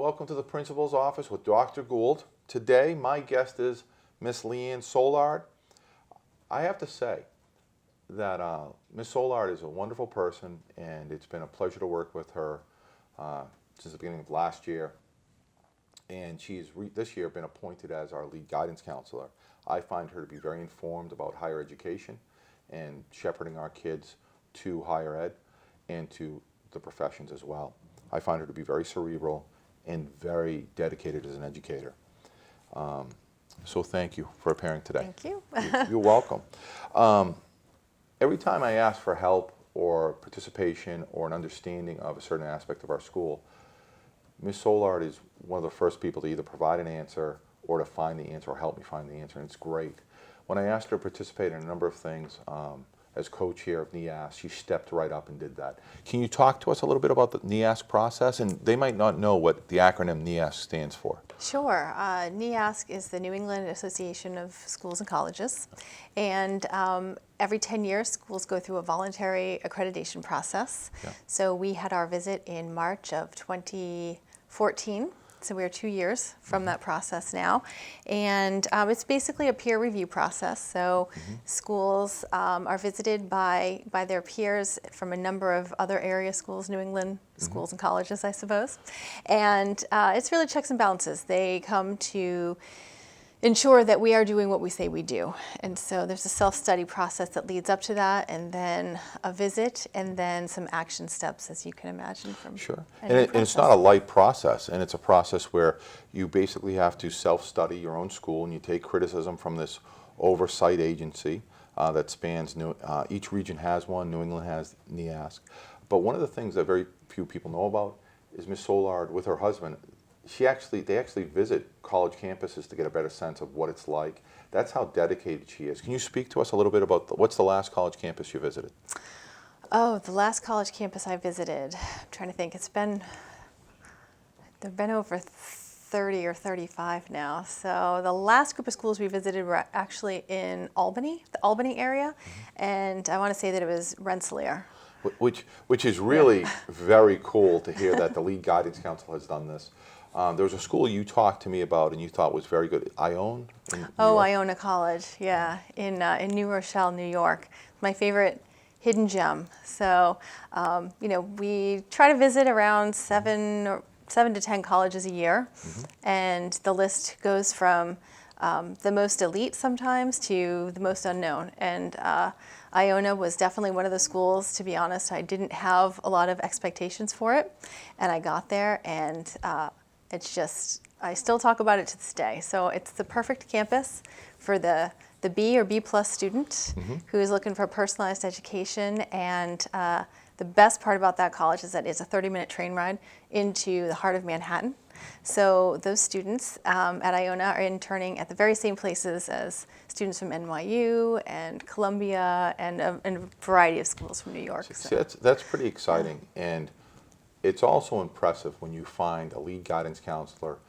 Welcome to the Principal's Office with Dr. Gould. Today, my guest is Miss Leanne Soulard. I have to say that Miss Soulard is a wonderful person, and it's been a pleasure to work with her since the beginning of last year. And she's this year been appointed as our lead guidance counselor. I find her to be very informed about higher education and shepherding our kids to higher ed and to the professions as well. I find her to be very cerebral and very dedicated as an educator. So thank you for appearing today. Thank you. You're welcome. Every time I ask for help or participation or an understanding of a certain aspect of our school, Ms. Soulard is one of the first people to either provide an answer or to find the answer or help me find the answer, and it's great. When I asked her to participate in a number of things, as co-chair of NEASC, she stepped right up and did that. Can you talk to us a little bit about the NEASC process? And they might not know what the acronym NEASC stands for. Sure. NEASC is the New England Association of Schools and Colleges. And every 10 years, schools go through a voluntary accreditation process. Yeah. So we had our visit in March of 2014. So we're 2 years from that process now. And it's basically a peer review process. So schools are visited by their peers from a number of other area schools, New England schools and colleges, I suppose. And it's really checks and balances. They come to ensure that we are doing what we say we do. And so there's a self-study process that leads up to that, and then a visit, and then some action steps, as you can imagine from Sure. And it's not a light process, and it's a process where you basically have to self-study your own school, and you take criticism from this oversight agency that spans, each region has one, New England has NEASC. But one of the things that very few people know about is Ms. Soulard, with her husband, they actually visit college campuses to get a better sense of what it's like. That's how dedicated she is. Can you speak to us a little bit about what's the last college campus you visited? Oh, the last college campus I visited, I'm trying to think, there've been over 30 or 35 now. So the last group of schools we visited were actually in Albany, the Albany area, and I want to say that it was Rensselaer. Which is really very cool to hear that the lead guidance council has done this. There was a school you talked to me about and you thought was very good, Ione? Iona College, yeah, in New Rochelle, New York. My favorite hidden gem. So, we try to visit around 7 to 10 colleges a year, and the list goes from the most elite sometimes to the most unknown. And Iona was definitely one of the schools, to be honest. I didn't have a lot of expectations for it, and I got there, and it's just, I still talk about it to this day. So it's the perfect campus for the B or B plus student who is looking for personalized education. And the best part about that college is that it's a 30-minute train ride into the heart of Manhattan. So those students at Iona are interning at the very same places as students from NYU and Columbia and a variety of schools from New York. See, that's pretty exciting. And it's also impressive when you find a lead guidance counselor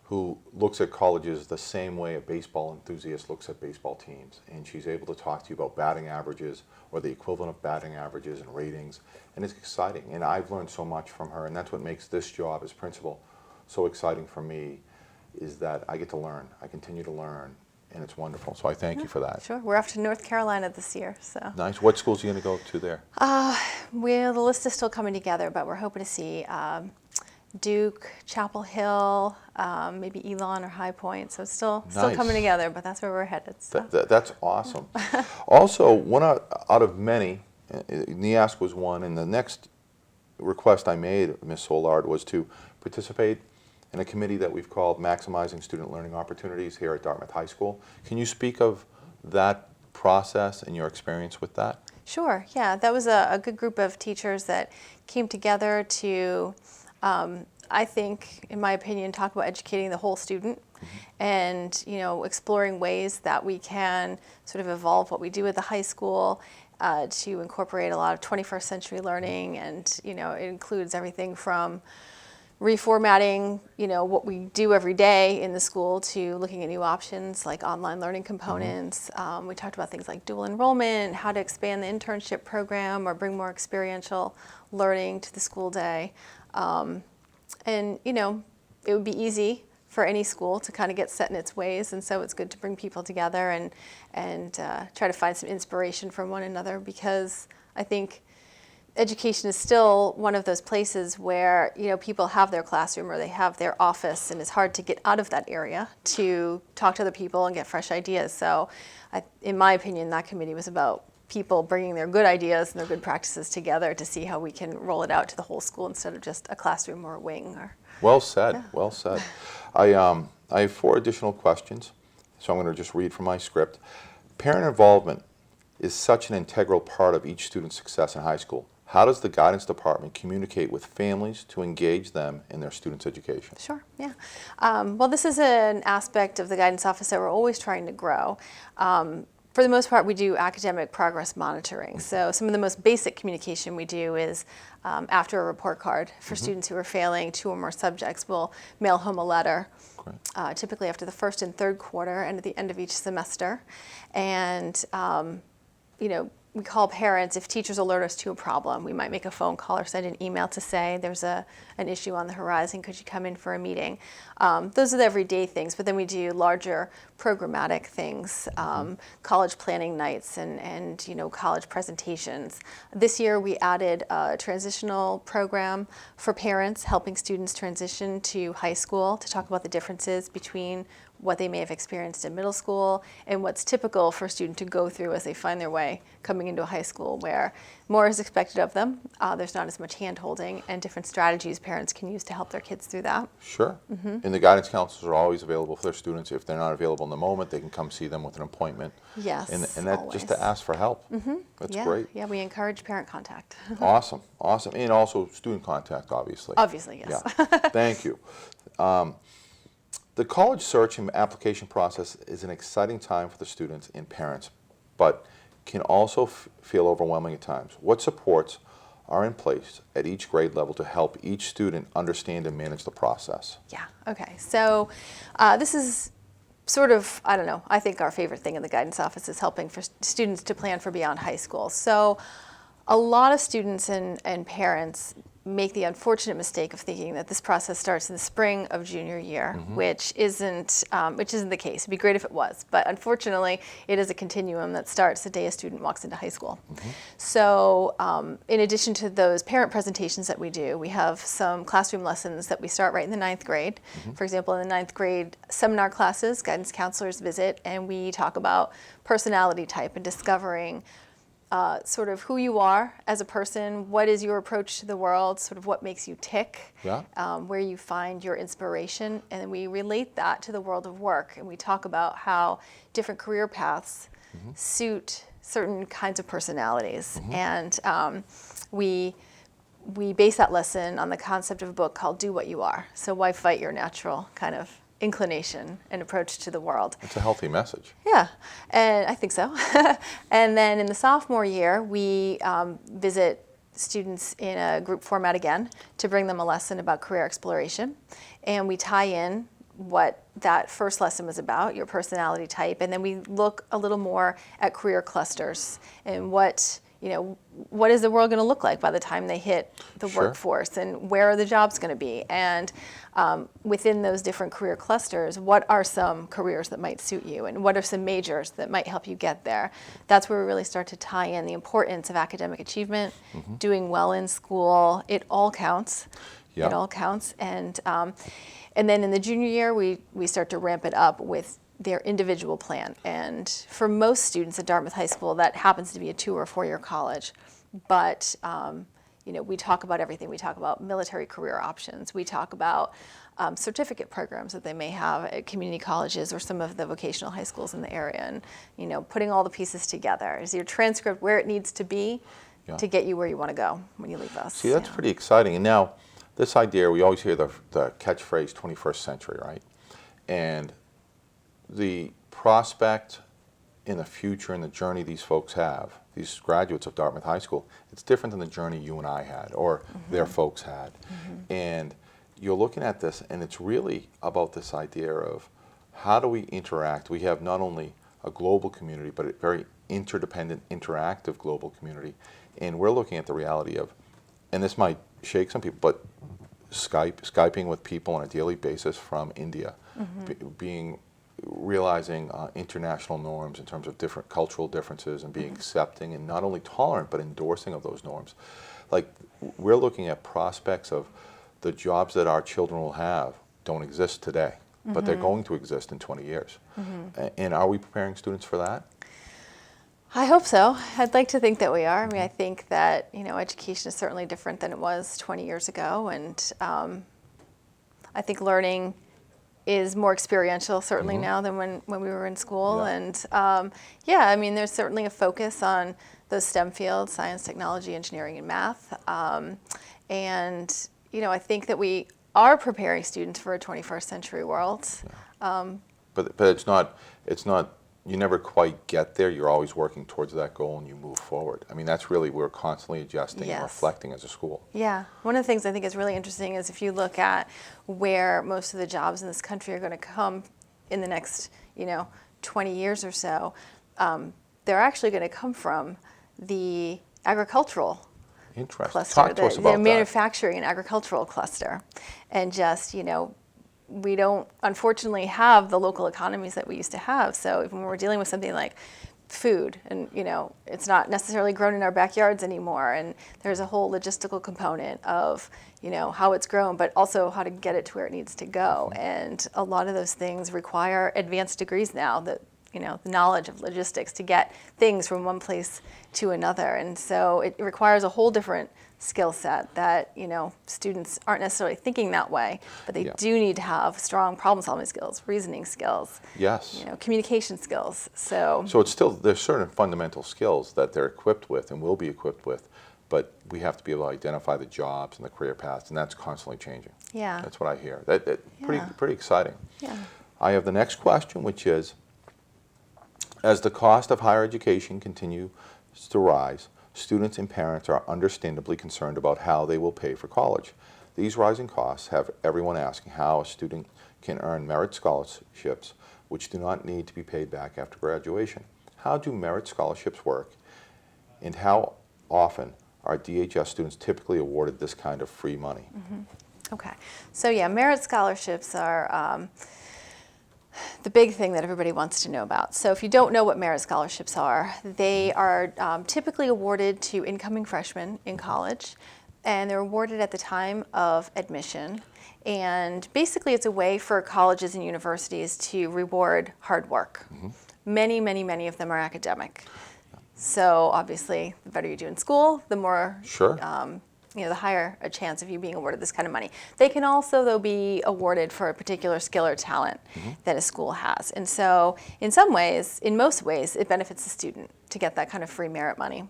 who looks at colleges the same way a baseball enthusiast looks at baseball teams. And she's able to talk to you about batting averages or the equivalent of batting averages and ratings. And it's exciting. And I've learned so much from her. And that's what makes this job as principal so exciting for me, is that I get to learn. I continue to learn. And it's wonderful. So I thank you for that. Sure. We're off to North Carolina this year. So nice. What schools are you going to go to there? The list is still coming together, but we're hoping to see Duke, Chapel Hill, maybe Elon or High Point. So still coming together, but that's where we're headed. So. That's awesome. Also, one out of many, NEASC was one, and the next request I made, Ms. Soulard, was to participate in a committee that we've called Maximizing Student Learning Opportunities here at Dartmouth High School. Can you speak of that process and your experience with that? Sure, yeah. That was a good group of teachers that came together to, I think, in my opinion, talk about educating the whole student and, exploring ways that we can sort of evolve what we do at the high school to incorporate a lot of 21st century learning. And, it includes everything from reformatting, what we do every day in the school to looking at new options like online learning components. We talked about things like dual enrollment, how to expand the internship program or bring more experiential learning to the school day. And, it would be easy for any school to kind of get set in its ways, and so it's good to bring people together and try to find some inspiration from one another, because I think education is still one of those places where, you know, people have their classroom or they have their office, and it's hard to get out of that area to talk to other people and get fresh ideas. So in my opinion, that committee was about people bringing their good ideas and their good practices together to see how we can roll it out to the whole school instead of just a classroom or a wing. Or Well said, Yeah. well said. I have 4 additional questions, so I'm going to just read from my script. Parent involvement is such an integral part of each student's success in high school. How does the guidance department communicate with families to engage them in their students' education? Sure, yeah. Well, this is an aspect of the guidance office that we're always trying to grow. For the most part, we do academic progress monitoring. So some of the most basic communication we do is after a report card for students who are failing 2 or more subjects, we'll mail home a letter, typically after the first and third quarter and at the end of each semester. And, you know, we call parents. If teachers alert us to a problem, we might make a phone call or send an email to say there's an issue on the horizon, could you come in for a meeting? Those are the everyday things, but then we do larger programmatic things, college planning nights and you know, college presentations. This year we added a transitional program for parents helping students transition to high school, to talk about the differences between what they may have experienced in middle school and what's typical for a student to go through as they find their way coming into a high school where more is expected of them. There's not as much hand-holding, and different strategies parents can use to help their kids through that. Sure. And the guidance counselors are always available for their students. If they're not available in the moment, they can come see them with an appointment. Yes, And that just to ask for help. That's Yeah, great. yeah, we encourage parent contact. Awesome, awesome. And also student contact, obviously. Obviously, yes. Yeah. Thank you. The college search and application process is an exciting time for the students and parents, but can also feel overwhelming at times. What supports are in place at each grade level to help each student understand and manage the process? Yeah, okay. So this is sort of, I don't know, I think our favorite thing in the guidance office is helping for students to plan for beyond high school. So a lot of students and parents make the unfortunate mistake of thinking that this process starts in the spring of junior year, which isn't the case. It'd be great if it was, but unfortunately, it is a continuum that starts the day a student walks into high school. So in addition to those parent presentations that we do, we have some classroom lessons that we start right in the 9th grade. For example, in the 9th grade seminar classes, guidance counselors visit, and we talk about personality type and discovering sort of who you are as a person, what is your approach to the world, sort of what makes you tick, where you find your inspiration, and then we relate that to the world of work, and we talk about how different career paths suit certain kinds of personalities. And we base that lesson on the concept of a book called Do What You Are. So why fight your natural kind of inclination and approach to the world? It's a healthy message. Yeah, and I think so. And then in the sophomore year, we visit students in a group format again to bring them a lesson about career exploration. And we tie in what that first lesson was about, your personality type, and then we look a little more at career clusters and what is the world going to look like by the time they hit the workforce, and where are the jobs going to be? And within those different career clusters, what are some careers that might suit you, and what are some majors that might help you get there? That's where we really start to tie in the importance of academic achievement, doing well in school. It all counts. It all counts. And then in the junior year, we start to ramp it up with their individual plan. And for most students at Dartmouth High School, that happens to be a 2 or 4 year college. But we talk about everything. We talk about military career options. We talk about certificate programs that they may have at community colleges or some of the vocational high schools in the area, and putting all the pieces together. Is your transcript where it needs to be to get you where you want to go when you leave us? See, that's pretty exciting. And now, this idea, we always hear the catchphrase 21st century, right? And the prospect in the future and the journey these folks have, these graduates of Dartmouth High School, it's different than the journey you and I had or their folks had. And you're looking at this, and it's really about this idea of how do we interact? We have not only a global community, but a very interdependent, interactive global community. And we're looking at the reality of, and this might shake some people, but Skyping with people on a daily basis from India, realizing international norms in terms of different cultural differences and being accepting and not only tolerant but endorsing of those norms. Like, we're looking at prospects of the jobs that our children will have don't exist today, but they're going to exist in 20 years. And are we preparing students for that? I hope so. I'd like to think that we are. I mean, I think that, education is certainly different than it was 20 years ago, and I think learning is more experiential certainly now than when we were in school. Yeah. And I mean, there's certainly a focus on those STEM fields, science, technology, engineering, and math. And I think that we are preparing students for a 21st century world. But it's not, you never quite get there. You're always working towards that goal and you move forward. I mean, that's really, we're constantly adjusting and reflecting as a school. Yeah. One of the things I think is really interesting is if you look at where most of the jobs in this country are going to come in the next, 20 years or so, they're actually going to come from the agricultural cluster, Talk to us about the manufacturing and agricultural cluster. And just, we don't unfortunately have the local economies that we used to have. So even when we're dealing with something like food and, it's not necessarily grown in our backyards anymore. And there's a whole logistical component of, how it's grown, but also how to get it to where it needs to go. And a lot of those things require advanced degrees now, that the knowledge of logistics to get things from one place to another. And so it requires a whole different skill set that, students aren't necessarily thinking that way, but they do need to have strong problem-solving skills, reasoning skills, communication skills. So it's still, there's certain fundamental skills that they're equipped with and will be equipped with, but we have to be able to identify the jobs and the career paths, and that's constantly changing. Yeah. That's what I hear. Pretty exciting. Yeah. I have the next question, which is, as the cost of higher education continues to rise, students and parents are understandably concerned about how they will pay for college. These rising costs have everyone asking how a student can earn merit scholarships, which do not need to be paid back after graduation. How do merit scholarships work, and how often are DHS students typically awarded this kind of free money? Okay. So merit scholarships are the big thing that everybody wants to know about. So if you don't know what merit scholarships are, they are typically awarded to incoming freshmen in college, and they're awarded at the time of admission. And basically it's a way for colleges and universities to reward hard work. Many, many, many of them are academic. So obviously the better you do in school, the more the higher a chance of you being awarded this kind of money. They can also, though, be awarded for a particular skill or talent that a school has. And so in most ways, it benefits the student to get that kind of free merit money.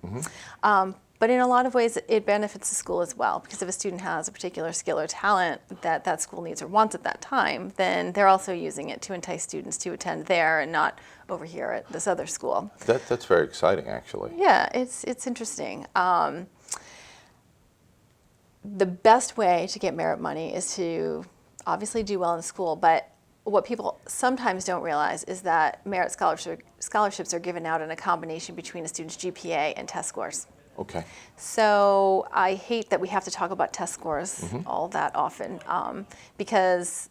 But in a lot of ways, it benefits the school as well, because if a student has a particular skill or talent that school needs or wants at that time, then they're also using it to entice students to attend there and not over here at this other school. That's very exciting, actually. Yeah, it's interesting. The best way to get merit money is to obviously do well in school, but what people sometimes don't realize is that merit scholarships are given out in a combination between a student's GPA and test scores. Okay. So I hate that we have to talk about test scores all that often, because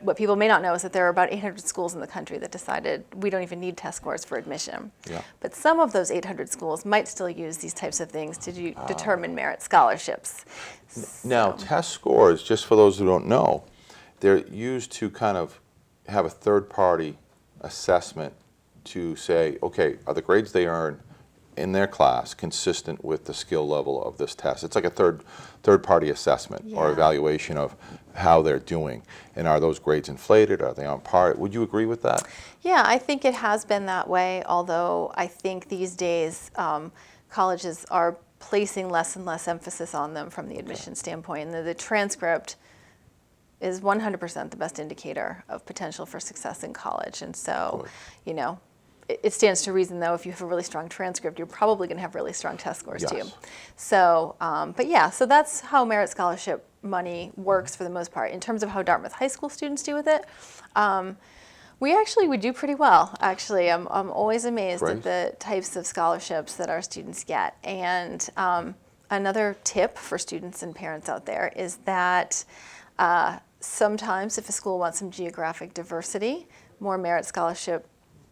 what people may not know is that there are about 800 schools in the country that decided we don't even need test scores for admission. Yeah. But some of those 800 schools might still use these types of things to determine merit scholarships. Now, test scores, just for those who don't know, they're used to kind of have a third-party assessment to say, okay, are the grades they earn in their class consistent with the skill level of this test? It's like a third-party assessment or evaluation of how they're doing. And are those grades inflated? Are they on par? Would you agree with that? Yeah, I think it has been that way, although I think these days colleges are placing less and less emphasis on them from the admission standpoint. And the transcript is 100% the best indicator of potential for success in college. And so, it stands to reason, though, if you have a really strong transcript, you're probably going to have really strong test scores, too. So, so that's how merit scholarship money works for the most part. In terms of how Dartmouth High School students do with it, we do pretty well, actually. I'm always amazed at the types of scholarships that our students get. And another tip for students and parents out there is that sometimes if a school wants some geographic diversity, more merit scholarship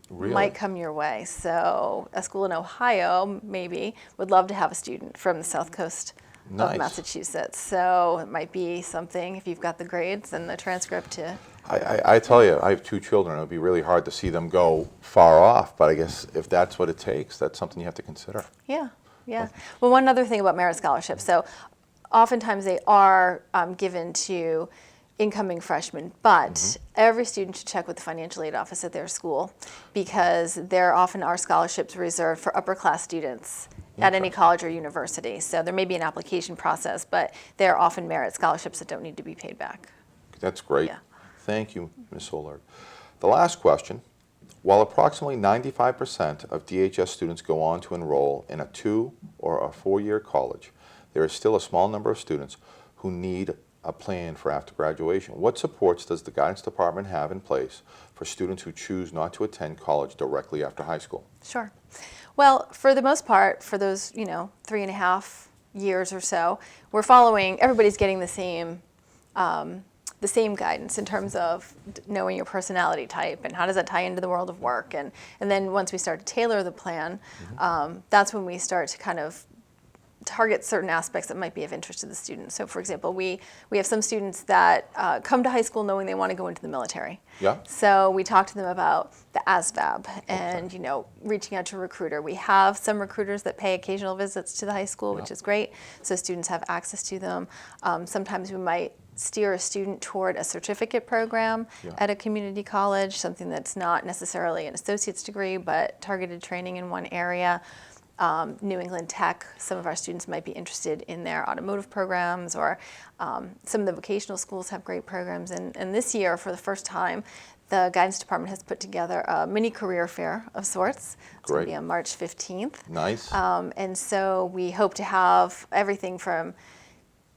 Really? might come your way. So a school in Ohio maybe would love to have a student from the south coast Nice. of Massachusetts. So it might be something, if you've got the grades and the transcript, to I tell you, I have 2 children. It would be really hard to see them go far off, but I guess if that's what it takes, that's something you have to consider. Yeah, yeah. Well, one other thing about merit scholarships. So oftentimes they are given to incoming freshmen, but every student should check with the financial aid office at their school, because there often are scholarships reserved for upper class students at any college or university. So there may be an application process, but there are often merit scholarships that don't need to be paid back. That's great. Yeah. Thank you, Ms. Soulard. The last question. While approximately 95% of DHS students go on to enroll in a 2 or a 4-year college, there is still a small number of students who need a plan for after graduation. What supports does the guidance department have in place for students who choose not to attend college directly after high school? Sure. Well, for the most part, for those, 3.5 years or so, we're following, everybody's getting the same guidance in terms of knowing your personality type and how does that tie into the world of work. And then once we start to tailor the plan, that's when we start to kind of target certain aspects that might be of interest to the student. So for example, we have some students that come to high school knowing they want to go into the military. Yeah. So we talk to them about the ASVAB and, reaching out to a recruiter. We have some recruiters that pay occasional visits to the high school, which is great. So students have access to them. Sometimes we might steer a student toward a certificate program at a community college, something that's not necessarily an associate's degree, but targeted training in one area. New England Tech, some of our students might be interested in their automotive programs, or some of the vocational schools have great programs. And this year, for the first time, the guidance department has put together a mini career fair of sorts. It's going to be on March 15th. Nice. And so we hope to have everything from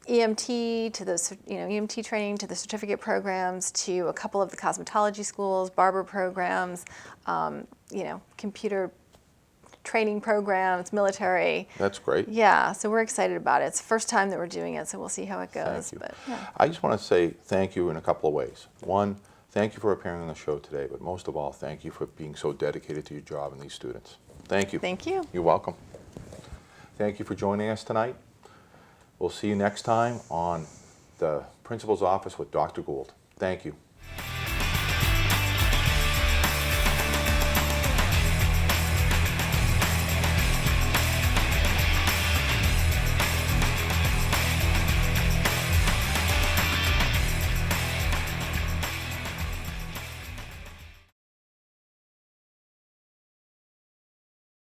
EMT to the EMT training, to the certificate programs, to a couple of the cosmetology schools, barber programs, computer training programs, military. That's great. Yeah, so we're excited about it. It's the first time that we're doing it, so we'll see how it goes. Thank you. But yeah. I just want to say thank you in a couple of ways. One, thank you for appearing on the show today, but most of all, thank you for being so dedicated to your job and these students. Thank you. Thank you. You're welcome. Thank you for joining us tonight. We'll see you next time on the Principal's Office with Dr. Gould. Thank you.